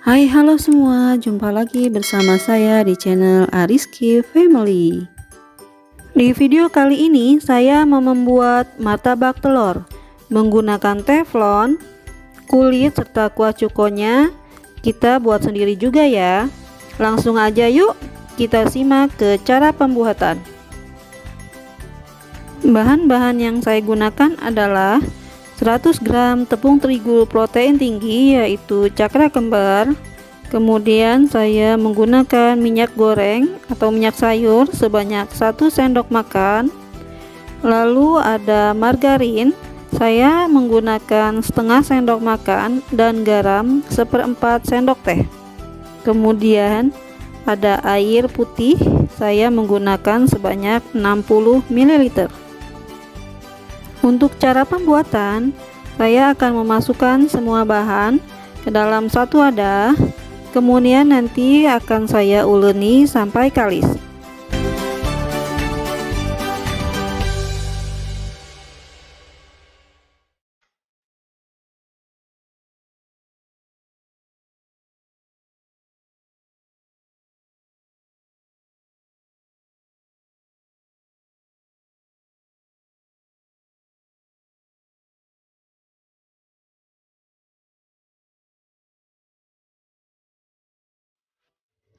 Hai, halo semua, jumpa lagi bersama saya di channel Ariski Family. Di video kali ini saya mau membuat martabak telur menggunakan teflon, kulit serta kuah cukonya. Kita buat sendiri juga ya. Langsung aja yuk kita simak ke cara pembuatan. Bahan-bahan yang saya gunakan adalah 100 gram tepung terigu protein tinggi yaitu cakra kembar. Kemudian saya menggunakan minyak goreng atau minyak sayur sebanyak 1 sendok makan. Lalu ada margarin, saya menggunakan setengah sendok makan, dan garam 1/4 sendok teh. Kemudian ada air putih, saya menggunakan sebanyak 60 ml. Untuk cara pembuatan, saya akan memasukkan semua bahan ke dalam satu wadah. Kemudian nanti akan saya uleni sampai kalis.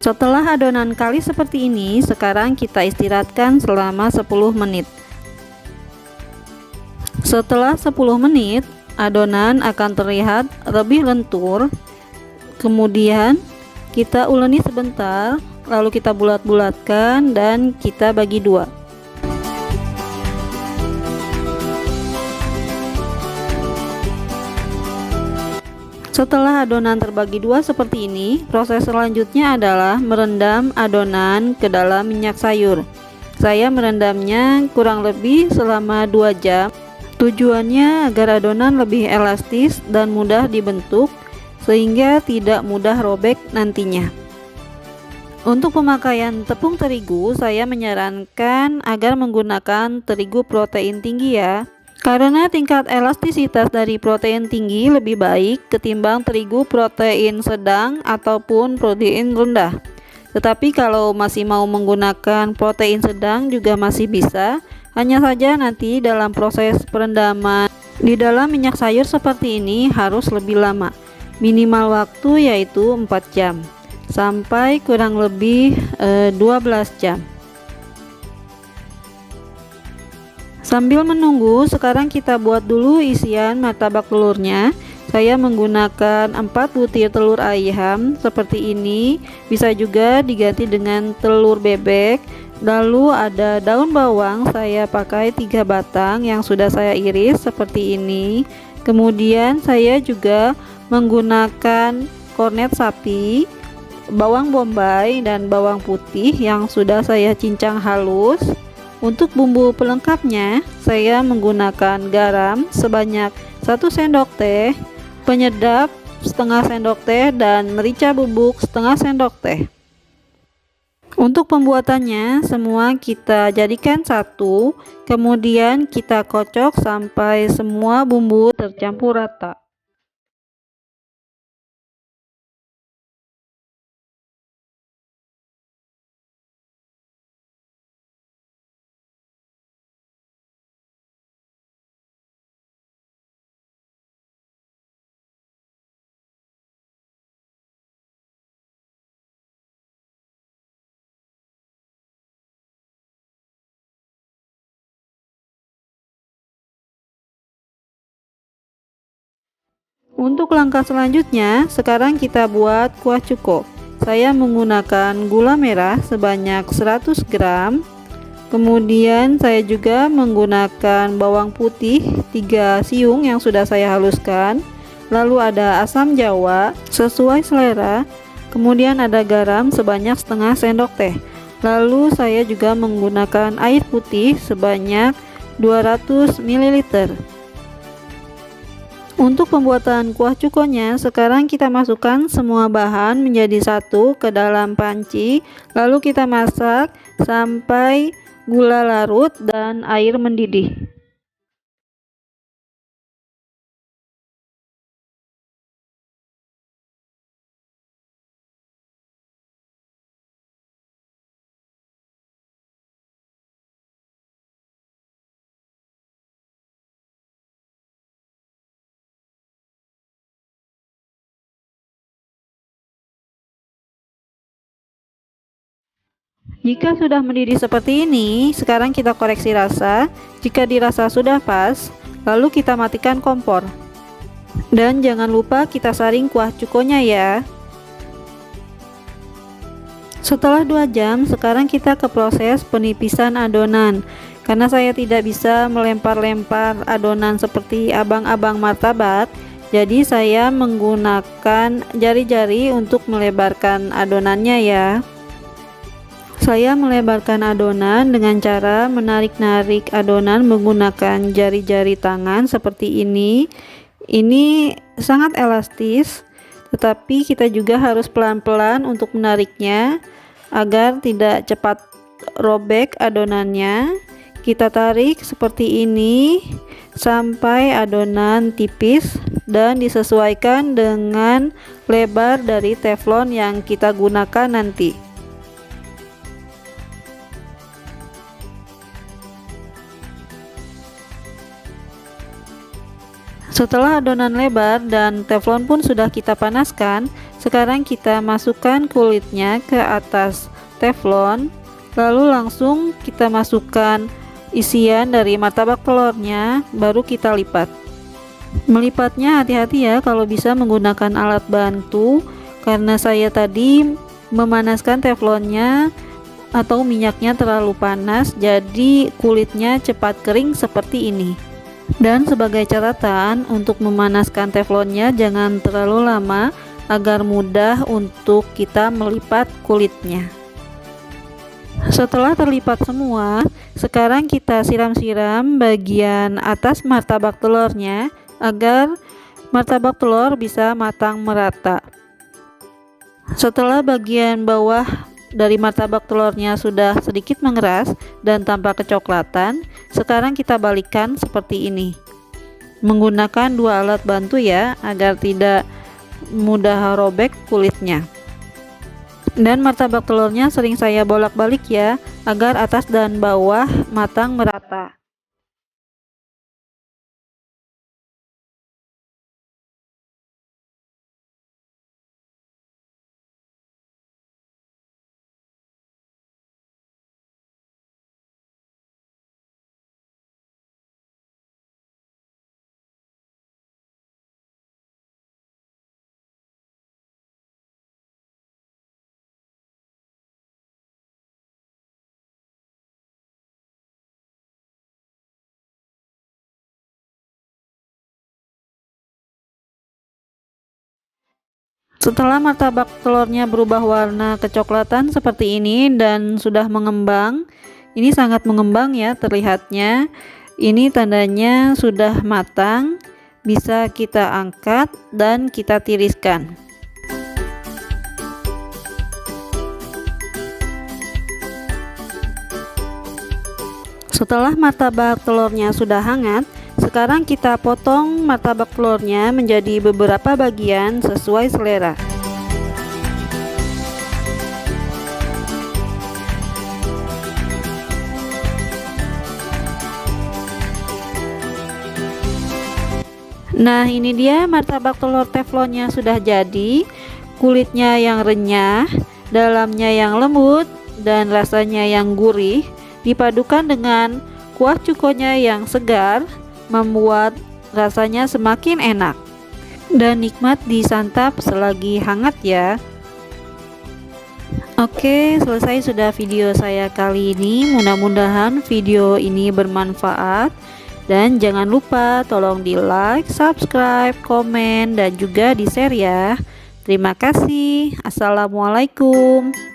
Setelah adonan kalis seperti ini, sekarang kita istirahatkan selama 10 menit. Setelah 10 menit, adonan akan terlihat lebih lentur. Kemudian kita uleni sebentar, lalu kita bulat-bulatkan dan kita bagi dua. Setelah adonan terbagi dua seperti ini, proses selanjutnya adalah merendam adonan ke dalam minyak sayur. Saya merendamnya kurang lebih selama 2 jam. Tujuannya agar adonan lebih elastis dan mudah dibentuk sehingga tidak mudah robek nantinya. Untuk pemakaian tepung terigu, saya menyarankan agar menggunakan terigu protein tinggi ya. Karena tingkat elastisitas dari protein tinggi lebih baik ketimbang terigu protein sedang ataupun protein rendah. Tetapi kalau masih mau menggunakan protein sedang juga masih bisa, hanya saja nanti dalam proses perendaman di dalam minyak sayur seperti ini harus lebih lama. Minimal waktu yaitu 4 jam sampai kurang lebih 12 jam. Sambil menunggu, sekarang kita buat dulu isian martabak telurnya. Saya menggunakan 4 butir telur ayam seperti ini, bisa juga diganti dengan telur bebek. Lalu ada daun bawang, saya pakai 3 batang yang sudah saya iris seperti ini. Kemudian saya juga menggunakan kornet sapi, bawang bombay dan bawang putih yang sudah saya cincang halus. Untuk bumbu pelengkapnya, saya menggunakan garam sebanyak 1 sendok teh, penyedap setengah sendok teh, dan merica bubuk setengah sendok teh. Untuk pembuatannya, semua kita jadikan satu, kemudian kita kocok sampai semua bumbu tercampur rata. Untuk langkah selanjutnya, sekarang kita buat kuah cuko. Saya menggunakan gula merah sebanyak 100 gram. Kemudian saya juga menggunakan bawang putih 3 siung yang sudah saya haluskan. Lalu ada asam jawa sesuai selera. Kemudian ada garam sebanyak setengah sendok teh. Lalu saya juga menggunakan air putih sebanyak 200 ml. Untuk pembuatan kuah cukonya, sekarang kita masukkan semua bahan menjadi satu ke dalam panci, lalu kita masak sampai gula larut dan air mendidih. Jika sudah mendidih seperti ini, sekarang kita koreksi rasa. Jika dirasa sudah pas, lalu kita matikan kompor. Dan jangan lupa kita saring kuah cukonya ya. Setelah 2 jam, sekarang kita ke proses penipisan adonan. Karena saya tidak bisa melempar-lempar adonan seperti abang-abang martabak, jadi saya menggunakan jari-jari untuk melebarkan adonannya ya. Saya melebarkan adonan dengan cara menarik-narik adonan menggunakan jari-jari tangan seperti ini. Ini sangat elastis, tetapi kita juga harus pelan-pelan untuk menariknya agar tidak cepat robek adonannya. Kita tarik seperti ini sampai adonan tipis dan disesuaikan dengan lebar dari teflon yang kita gunakan nanti. Setelah adonan lebar dan teflon pun sudah kita panaskan, sekarang kita masukkan kulitnya ke atas teflon, lalu langsung kita masukkan isian dari martabak telurnya, baru kita lipat. Melipatnya hati-hati ya, kalau bisa menggunakan alat bantu, karena saya tadi memanaskan teflonnya atau minyaknya terlalu panas, jadi kulitnya cepat kering seperti ini. Dan sebagai catatan, untuk memanaskan teflonnya jangan terlalu lama agar mudah untuk kita melipat kulitnya. Setelah terlipat semua, sekarang kita siram-siram bagian atas martabak telurnya agar martabak telur bisa matang merata. Setelah bagian bawah dari martabak telurnya sudah sedikit mengeras dan tampak kecoklatan, sekarang kita balikkan seperti ini menggunakan 2 alat bantu ya, agar tidak mudah robek kulitnya. Dan martabak telurnya sering saya bolak-balik ya, agar atas dan bawah matang merata. Setelah martabak telurnya berubah warna kecoklatan seperti ini dan sudah mengembang, ini sangat mengembang ya terlihatnya. Ini tandanya sudah matang, bisa kita angkat dan kita tiriskan. Setelah martabak telurnya sudah hangat, sekarang kita potong martabak telurnya menjadi beberapa bagian sesuai selera. Nah, ini dia martabak telur teflonnya sudah jadi. Kulitnya yang renyah, dalamnya yang lembut, dan rasanya yang gurih, dipadukan dengan kuah cukonya yang segar, membuat rasanya semakin enak dan nikmat disantap selagi hangat ya. Oke, selesai sudah video saya kali ini. Mudah-mudahan video ini bermanfaat, dan jangan lupa tolong di like, subscribe, komen, dan juga di share ya. Terima kasih. Assalamualaikum.